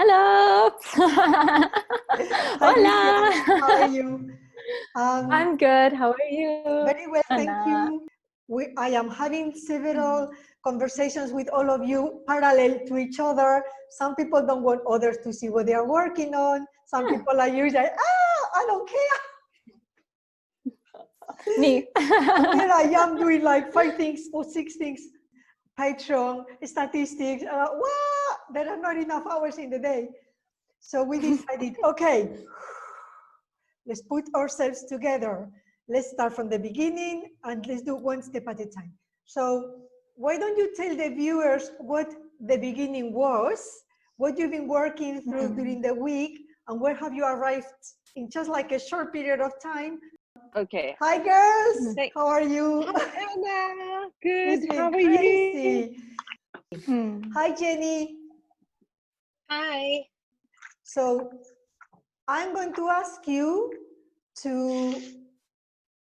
Hello. Hi, Luciana. Hola. How are you? I'm good. How are you, Very well, thank Anna? you. I am having several conversations with all of you parallel to each other. Some people don't want others to see what they are working on. Some people are usually, I don't care. Me. Here I am doing like 5 things or 6 things. Patreon, statistics. There are not enough hours in the day. So we decided, okay, let's put ourselves together. Let's start from the beginning and let's do one step at a time. So why don't you tell the viewers what the beginning was, what you've been working through during the week, and where have you arrived in just like a short period of time? Okay. Hi girls, Thanks. how are you? Hi, Anna. Good. It's been How are crazy. you? Hi Jenny. Hi. So I'm going to ask you to,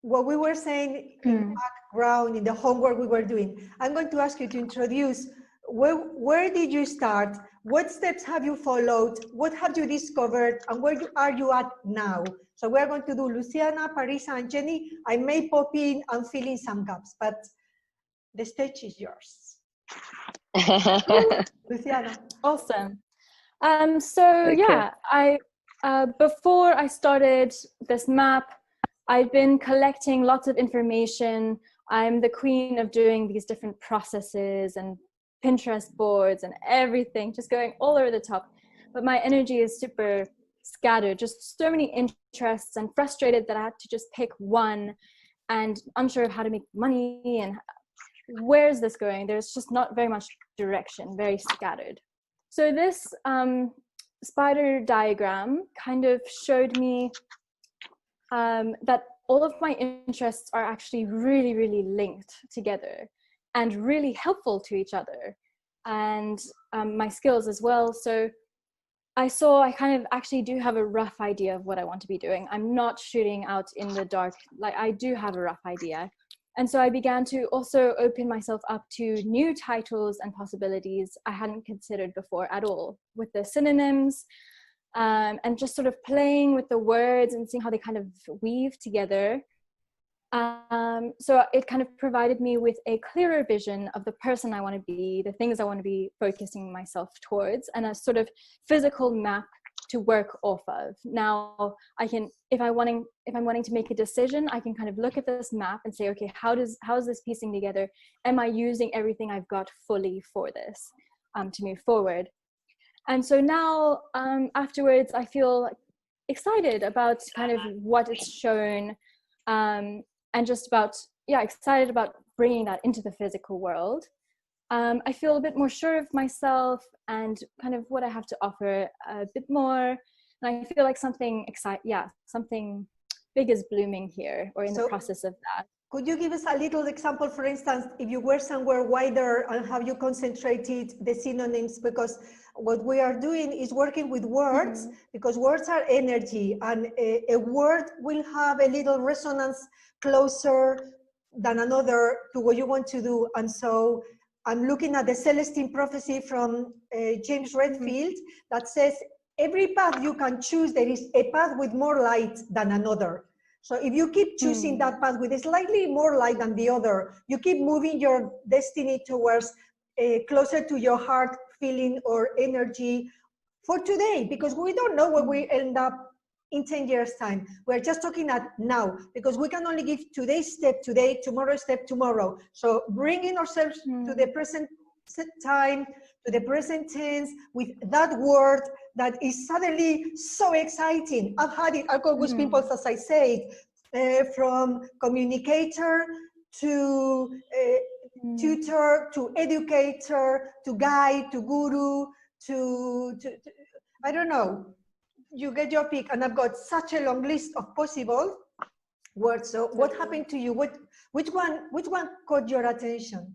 what we were saying in the background, in the homework we were doing, I'm going to ask you to introduce where did you start? What steps have you followed? What have you discovered? And where are you at now? So we're going to do Luciana, Parisa, and Jenny. I may pop in and fill in some gaps, but the stage is yours. Luciana. Awesome. Yeah, before I started this map, I've been collecting lots of information. I'm the queen of doing these different processes and Pinterest boards and everything, just going all over the top. But my energy is super scattered, just so many interests, and frustrated that I had to just pick one and unsure of how to make money and where's this going. There's just not very much direction, very scattered. So this spider diagram kind of showed me that all of my interests are actually really, really linked together and really helpful to each other, and my skills as well. So I kind of actually do have a rough idea of what I want to be doing. I'm not shooting out in the dark. Like, I do have a rough idea. And so I began to also open myself up to new titles and possibilities I hadn't considered before at all, with the synonyms, and just sort of playing with the words and seeing how they kind of weave together. So it kind of provided me with a clearer vision of the person I want to be, the things I want to be focusing myself towards, and a sort of physical map to work off of. Now I can, if I'm wanting to make a decision, I can kind of look at this map and say, okay, how is this piecing together? Am I using everything I've got fully for this to move forward? And so now afterwards, I feel excited about kind of what it's shown, and just about, excited about bringing that into the physical world. I feel a bit more sure of myself and kind of what I have to offer a bit more. And I feel like something big is blooming here, or in the process of that. Could you give us a little example, for instance, if you were somewhere wider and have you concentrated the synonyms? Because what we are doing is working with words, because words are energy, and a word will have a little resonance closer than another to what you want to do. And so I'm looking at the Celestine prophecy from James Redfield that says, every path you can choose, there is a path with more light than another. So if you keep choosing that path with slightly more light than the other, you keep moving your destiny towards closer to your heart feeling or energy for today, because we don't know where we end up in 10 years time. We're just talking at now, because we can only give today's step today, tomorrow's step tomorrow. So bringing ourselves to the present time, to the present tense, with that word that is suddenly so exciting. I've had it, I've got with people, as I said, from communicator to tutor, to educator, to guide, to guru, to I don't know, you get your pick. And I've got such a long list of possible words. So what happened to you? Which one caught your attention?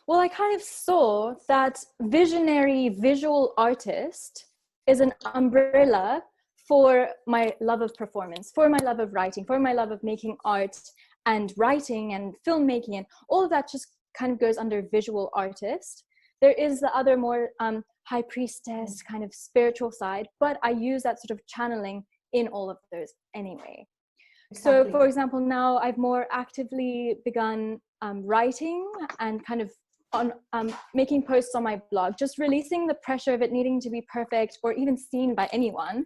Well, I kind of saw that visionary visual artist is an umbrella for my love of performance, for my love of writing, for my love of making art and writing and filmmaking, and all of that just kind of goes under visual artist. There is the other more high priestess kind of spiritual side, but I use that sort of channeling in all of those anyway. Exactly. So for example, now I've more actively begun writing and kind of on making posts on my blog, just releasing the pressure of it needing to be perfect or even seen by anyone,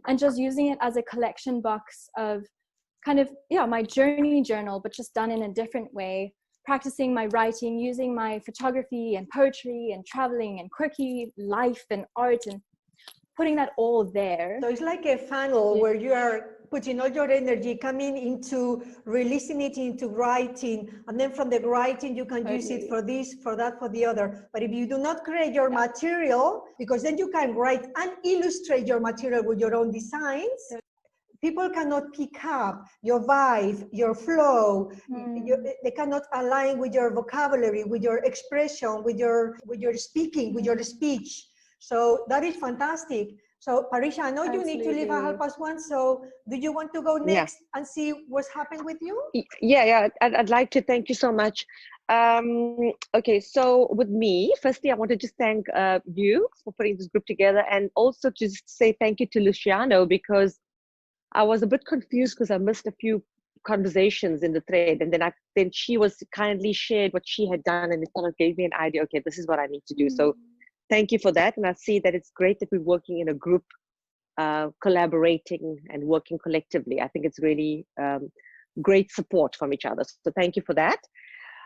and just using it as a collection box of kind of, yeah, my journey journal, but just done in a different way, practicing my writing, using my photography and poetry and traveling and quirky life and art and putting that all there. So it's like a funnel where you are putting all your energy coming into releasing it into writing, and then from the writing you can use it for this, for that, for the other. But if you do not create your material, because then you can write and illustrate your material with your own designs, people cannot pick up your vibe, your flow. They cannot align with your vocabulary, with your expression, with your speaking, with your speech. So that is fantastic. So Parisha, I know you need to leave at 1:30. So do you want to go next and see what's happened with you? Yeah. I'd like to thank you so much. Okay, so with me, firstly, I want to just thank you for putting this group together, and also to just say thank you to Luciano, because I was a bit confused because I missed a few conversations in the thread, and then she was kindly shared what she had done, and it sort of gave me an idea. Okay, this is what I need to do. So thank you for that. And I see that it's great that we're working in a group, collaborating and working collectively. I think it's really great support from each other. So thank you for that.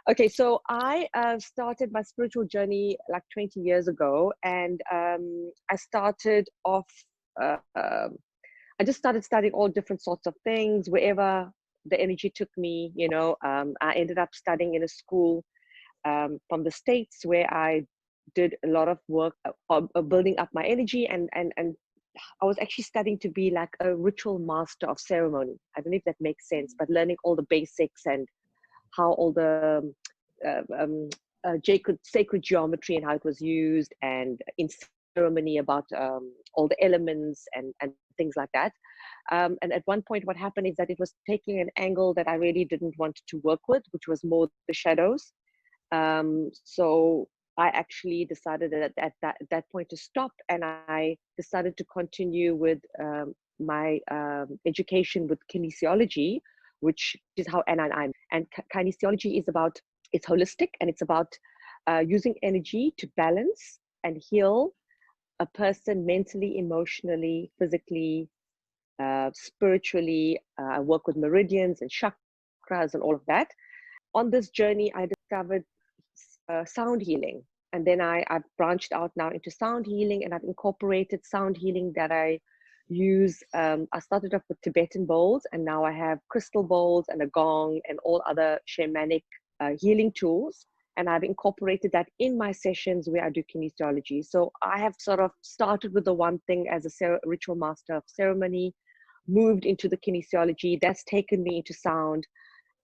Okay, so I started my spiritual journey like 20 years ago, and I started off, I just started studying all different sorts of things, wherever the energy took me, you know. I ended up studying in a school from the States, where I did a lot of work building up my energy, and I was actually studying to be like a ritual master of ceremony. I don't know if that makes sense, but learning all the basics and how all the sacred geometry and how it was used, and in ceremony about all the elements and things like that. And at one point what happened is that it was taking an angle that I really didn't want to work with, which was more the shadows. So I actually decided that at that point to stop, and I decided to continue with my education with kinesiology, which is how and kinesiology is about, it's holistic, and it's about using energy to balance and heal a person mentally, emotionally, physically, spiritually. I work with meridians and chakras and all of that. On this journey, I discovered sound healing. And then I've branched out now into sound healing, and I've incorporated sound healing that I use. I started off with Tibetan bowls, and now I have crystal bowls and a gong and all other shamanic healing tools. And I've incorporated that in my sessions where I do kinesiology. So I have sort of started with the one thing as a ritual master of ceremony, moved into the kinesiology. That's taken me into sound,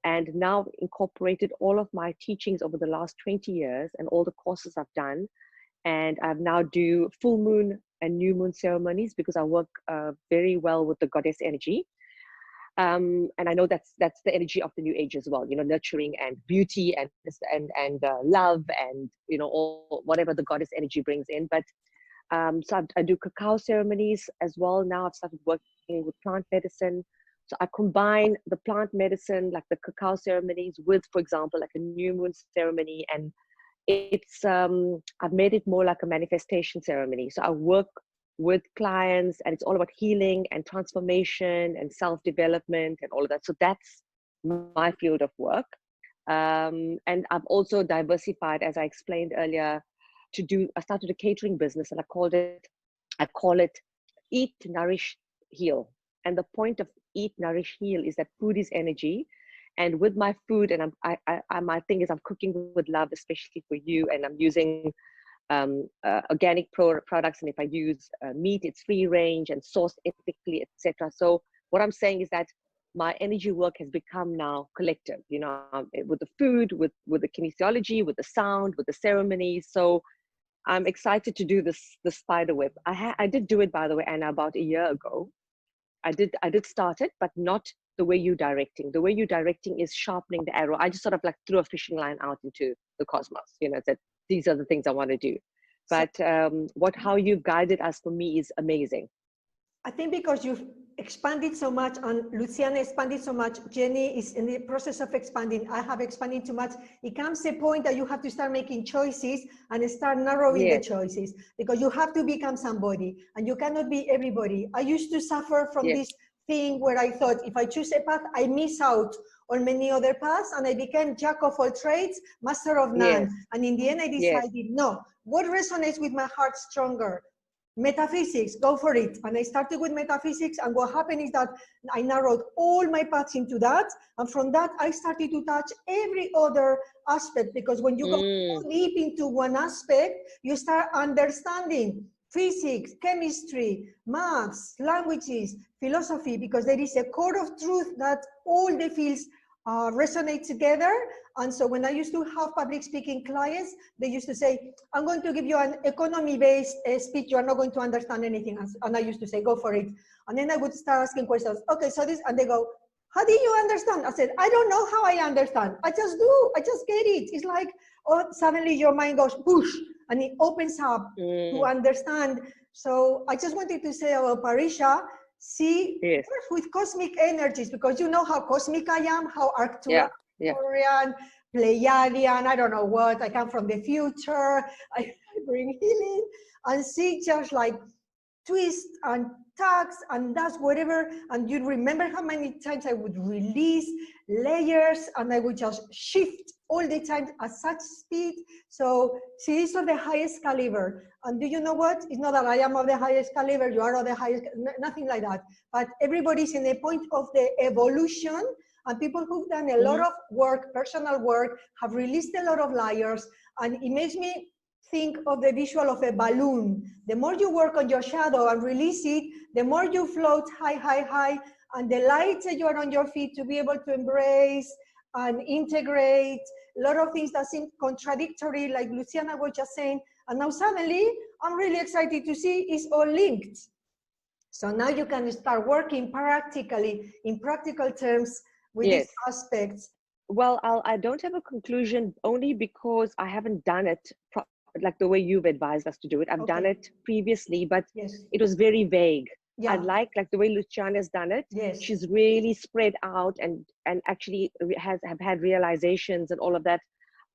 and now incorporated all of my teachings over the last 20 years and all the courses I've done. And I've now do full moon and new moon ceremonies, because I work very well with the goddess energy. And I know that's the energy of the new age as well, you know, nurturing and beauty and love, and, you know, all whatever the goddess energy brings in. But so I do cacao ceremonies as well. Now I've started working with plant medicine. So I combine the plant medicine, like the cacao ceremonies, with, for example, like a new moon ceremony. And it's, I've made it more like a manifestation ceremony. So I work with clients, and it's all about healing and transformation and self-development and all of that. So that's my field of work. And I've also diversified, as I explained earlier, I started a catering business, and I call it Eat, Nourish, Heal. And the point of Eat, Nourish, Heal is that food is energy. And with my food, and my thing is I'm cooking with love, especially for you, and I'm using organic products, and if I use meat, it's free range and sourced ethically, etc. So what I'm saying is that my energy work has become now collective, you know, with the food, with the kinesiology, with the sound, with the ceremonies. So I'm excited to do the spider web. I did do it, by the way, Anna, about a year ago. I did start it, but not the way you're directing. The way you're directing is sharpening the arrow. I just sort of like threw a fishing line out into the cosmos, you know, that these are the things I want to do. But how you've guided us, for me, is amazing. I think because you've expanded so much, and Luciana expanded so much, Jenny is in the process of expanding, I have expanded too much. It comes a point that you have to start making choices and start narrowing the choices, because you have to become somebody and you cannot be everybody. I used to suffer from this thing where I thought if I choose a path, I miss out on many other paths, and I became jack of all trades, master of none. And in the end, I decided, no, what resonates with my heart stronger? Metaphysics, go for it. And I started with metaphysics, and what happened is that I narrowed all my paths into that, and from that I started to touch every other aspect, because when you go deep into one aspect, you start understanding physics, chemistry, maths, languages, philosophy, because there is a core of truth that all the fields resonate together. And so when I used to have public speaking clients, they used to say, I'm going to give you an economy-based speech, you are not going to understand anything. And I used to say, go for it. And then I would start asking questions. Okay, so this, and they go, how do you understand? I said, I don't know how I understand. I just do, I just get it. It's like, oh, suddenly your mind goes, push, and it opens up to understand. So I just wanted to say about Parisha, see, with cosmic energies, because you know how cosmic I am, how Arcturian, Pleiadian, I don't know what, I come from the future, I bring healing, and see just like twist and tugs and that's whatever, and you remember how many times I would release layers and I would just shift all the time at such speed. So she is of the highest caliber. And do you know what? It's not that I am of the highest caliber, you are of the highest, nothing like that. But everybody's in a point of the evolution, and people who've done a lot of work, personal work, have released a lot of layers, and it makes me think of the visual of a balloon. The more you work on your shadow and release it, the more you float high, high, high, and the lighter you are on your feet to be able to embrace and integrate a lot of things that seem contradictory, like Luciana was just saying, and now suddenly I'm really excited to see it's all linked. So now you can start working practically, in practical terms, with these aspects. Well, I don't have a conclusion, only because I haven't done it like the way you've advised us to do it. I've done it previously, but it was very vague. I like the way Luciana's done it. She's really spread out and actually have had realizations and all of that.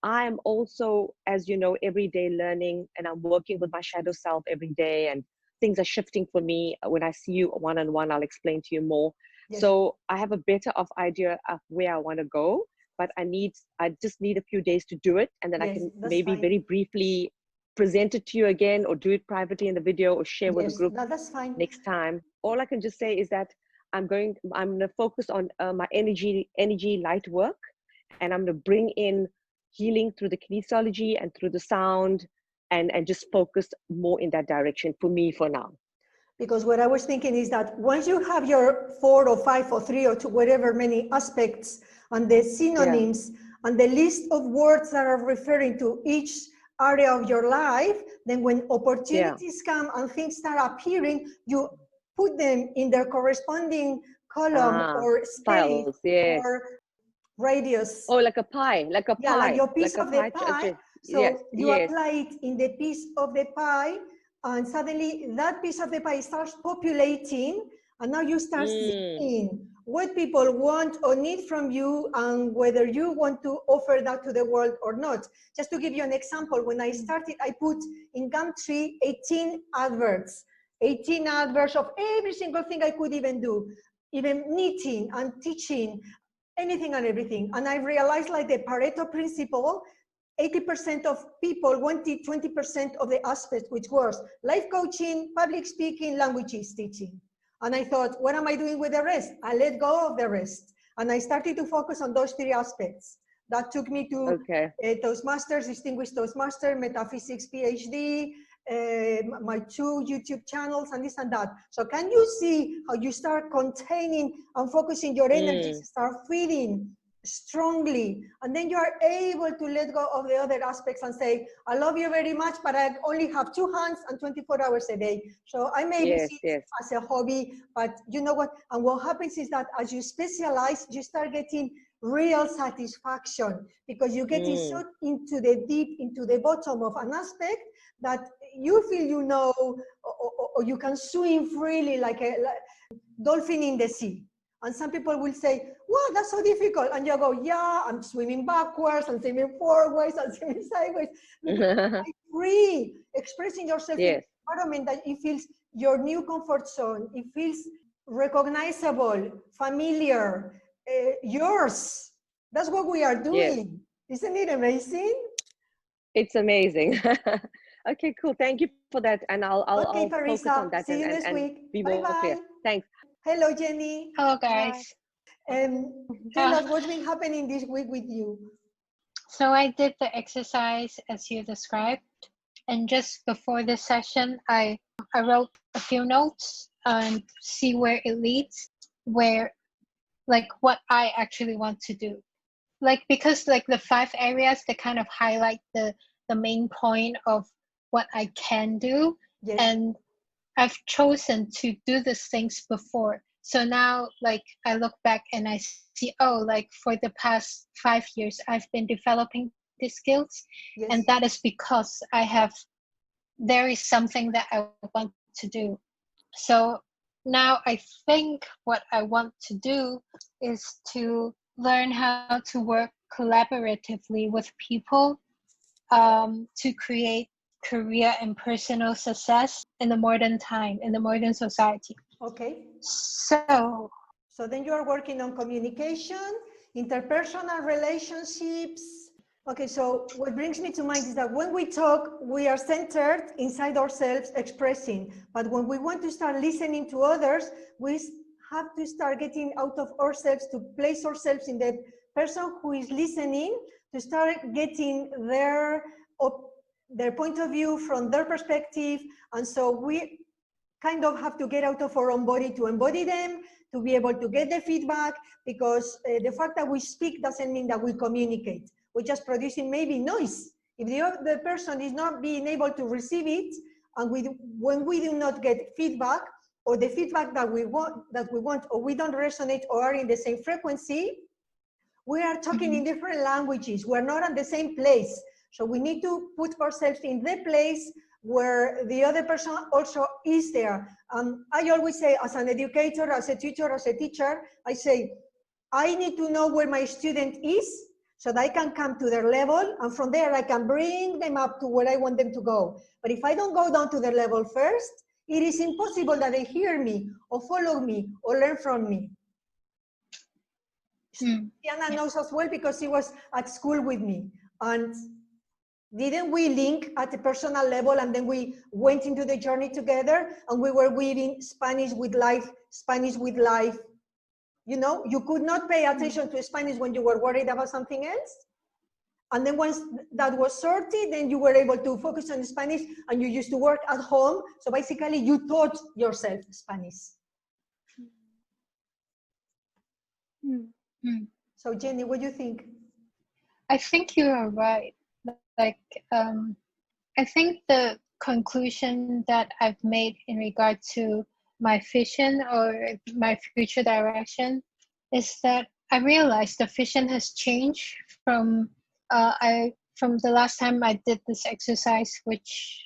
I am also, as you know, every day learning, and I'm working with my shadow self every day, and things are shifting for me. When I see you one-on-one, I'll explain to you more. So I have a better idea of where I want to go, but I just need a few days to do it, and then I can maybe very briefly present it to you again, or do it privately in the video, or share with the group next time. All I can just say is that I'm going to focus on my energy light work, and I'm going to bring in healing through the kinesiology and through the sound, and just focus more in that direction for me for now. Because what I was thinking is that once you have your 4 or 5 or 3 or 2, whatever many aspects, and the synonyms and the list of words that are referring to each area of your life, then when opportunities come and things start appearing, you put them in their corresponding column or space or radius. Oh, like a pie, like a pie. Yeah, your piece of the pie. So you apply it in the piece of the pie, and suddenly that piece of the pie starts populating, and now you start seeing what people want or need from you, and whether you want to offer that to the world or not. Just to give you an example, when I started, I put in Gumtree 18 adverts of every single thing I could even do, even knitting and teaching, anything and everything. And I realized, like the Pareto principle, 80% of people wanted 20% of the aspect, which was life coaching, public speaking, languages teaching. And I thought, what am I doing with the rest? I let go of the rest. And I started to focus on those 3 aspects. That took me to Toastmasters, Distinguished Toastmaster, Metaphysics PhD, my 2 YouTube channels, and this and that. So can you see how you start containing and focusing your energies, start feeding strongly, and then you are able to let go of the other aspects and say, I love you very much, but I only have 2 hands and 24 hours a day. So I may see it as a hobby, but you know what? And what happens is that as you specialize, you start getting real satisfaction, because you get so into the deep, into the bottom of an aspect that you feel you know, or you can swim freely like a dolphin in the sea. And some people will say, wow, that's so difficult. And you go, yeah, I'm swimming backwards, I'm swimming forwards, I'm swimming sideways. Free, expressing yourself in an environment that it feels your new comfort zone. It feels recognizable, familiar, yours. That's what we are doing. Isn't it amazing? It's amazing. Okay, cool. Thank you for that. And I'll focus on that. See you next week. Be more clear. Thanks. Hello, Jenny. Hello, guys. Tell us what's been happening this week with you. So I did the exercise as you described. And just before this session, I wrote a few notes and see where it leads, where, like, what I actually want to do. Like, because like the 5 areas that kind of highlight the main point of what I can do. Yes. And I've chosen to do these things before. So now, like, I look back and I see, oh, like for the past 5 years, I've been developing these skills. Yes. And that is because there is something that I want to do. So now I think what I want to do is to learn how to work collaboratively with people to create career and personal success in the modern time, in the modern society. Okay. So then you are working on communication, interpersonal relationships. Okay, so what brings me to mind is that when we talk, we are centered inside ourselves, expressing. But when we want to start listening to others, we have to start getting out of ourselves to place ourselves in the person who is listening, to start getting their point of view from their perspective. And so we kind of have to get out of our own body to embody them, to be able to get the feedback, because the fact that we speak doesn't mean that we communicate. We're just producing maybe noise. If the other person is not being able to receive it, and when we do not get feedback, or the feedback that we want, or we don't resonate or are in the same frequency, we are talking in different languages. We're not at the same place. So we need to put ourselves in the place where the other person also is there. I always say, as an educator, as a tutor, as a teacher, I say, I need to know where my student is so that I can come to their level, and from there I can bring them up to where I want them to go. But if I don't go down to their level first, it is impossible that they hear me or follow me or learn from me. Diana knows as well because she was at school with me. And didn't we link at a personal level, and then we went into the journey together, and we were weaving Spanish with life, Spanish with life. You know, you could not pay attention to Spanish when you were worried about something else. And then once that was sorted, then you were able to focus on Spanish, and you used to work at home. So basically you taught yourself Spanish. So Jenny, what do you think? I think you are right. Like, I think the conclusion that I've made in regard to my vision or my future direction is that I realized the vision has changed from the last time I did this exercise, which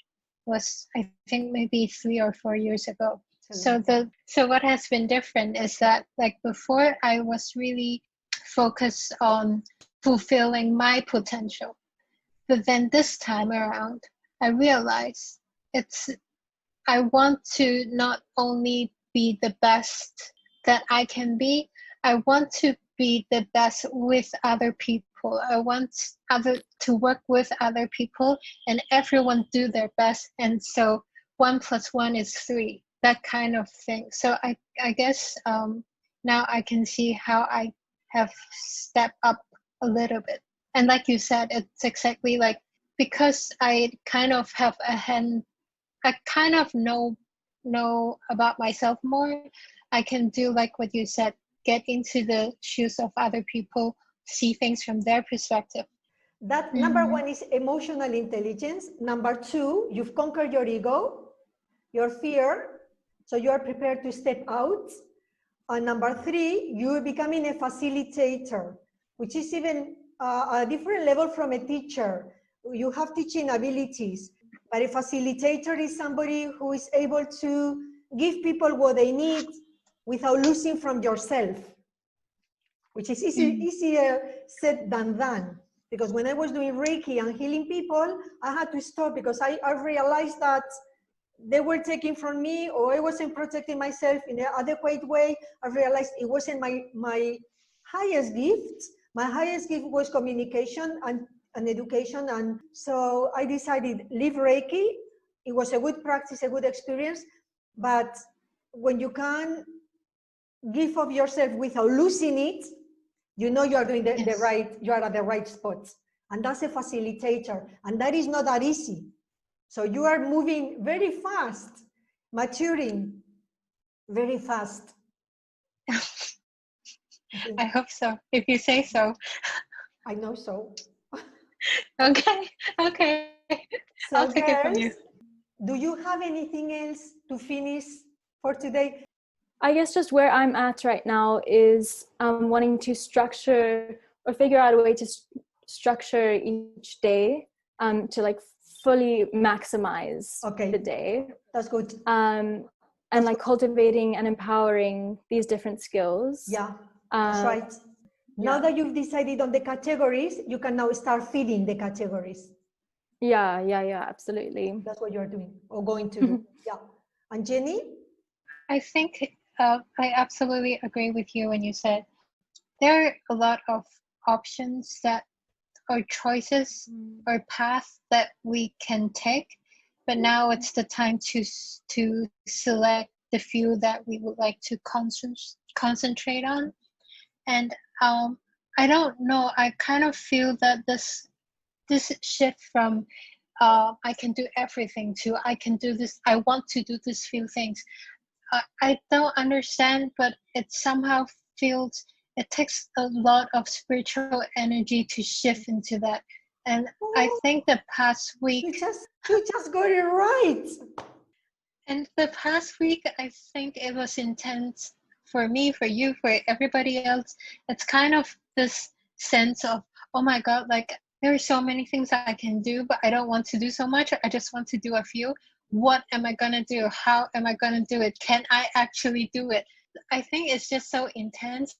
was, I think, maybe 3 or 4 years ago. So what has been different is that, like, before I was really focused on fulfilling my potential. But then this time around, I realized I want to not only be the best that I can be, I want to be the best with other people. I want to work with other people and everyone do their best. And so 1 + 1 is 3, that kind of thing. So I guess now I can see how I have stepped up a little bit. And like you said, it's exactly like, because I kind of have I kind of know about myself more, I can do like what you said, get into the shoes of other people, see things from their perspective. That number 1 is emotional intelligence. Number 2, you've conquered your ego, your fear, so you are prepared to step out. And number 3, you're becoming a facilitator, which is even a different level from a teacher. You have teaching abilities. But a facilitator is somebody who is able to give people what they need without losing from yourself, which is easier said than done. Because when I was doing Reiki and healing people, I had to stop because I realized that they were taking from me, or I wasn't protecting myself in an adequate way. I realized it wasn't my highest gift. My highest gift was communication and education. And so I decided leave Reiki. It was a good practice, a good experience. But when you can give of yourself without losing it, you know you are doing the right, you are at the right spot. And that's a facilitator. And that is not that easy. So you are moving very fast, maturing very fast. I hope so, if you say so. I know so. Okay. So I'll take it from you. Do you have anything else to finish for today? I guess just where I'm at right now is wanting to structure or figure out a way to structure each day to like fully maximize the day. That's good. And like cultivating and empowering these different skills. Yeah, that's right. Now that you've decided on the categories, you can now start feeding the categories. Yeah, absolutely. That's what you're doing or going to do. Yeah. And Jenny? I think I absolutely agree with you when you said there are a lot of options that or choices or paths that we can take, but now it's the time to select the few that we would like to concentrate on. And I don't know, I kind of feel that this shift from I can do everything to I can do this, I want to do these few things, I don't understand, but it somehow feels it takes a lot of spiritual energy to shift into that. And I think the past week you just got it right. And the past week, I think it was intense for me, for you, for everybody else. It's kind of this sense of, oh my God, like there are so many things I can do, but I don't want to do so much. I just want to do a few. What am I going to do? How am I going to do it? Can I actually do it? I think it's just so intense.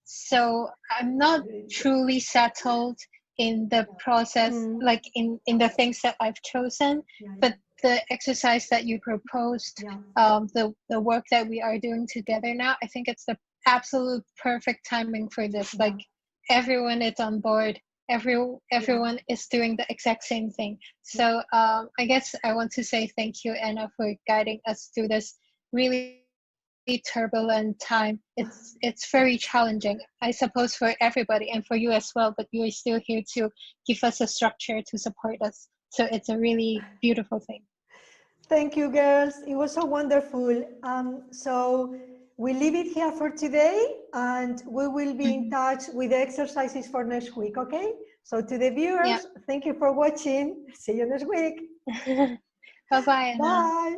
So I'm not truly settled in the process, like in the things that I've chosen, but the exercise that you proposed, the work that we are doing together now, I think it's the absolute perfect timing for this. Like everyone is on board. Everyone is doing the exact same thing. So I guess I want to say thank you, Anna, for guiding us through this really turbulent time. It's very challenging, I suppose, for everybody and for you as well, but you are still here to give us a structure to support us. So it's a really beautiful thing. Thank you, girls. It was so wonderful. So we leave it here for today, and we will be in touch with the exercises for next week, okay? So to the viewers, thank you for watching. See you next week. Bye-bye, Anna. Bye.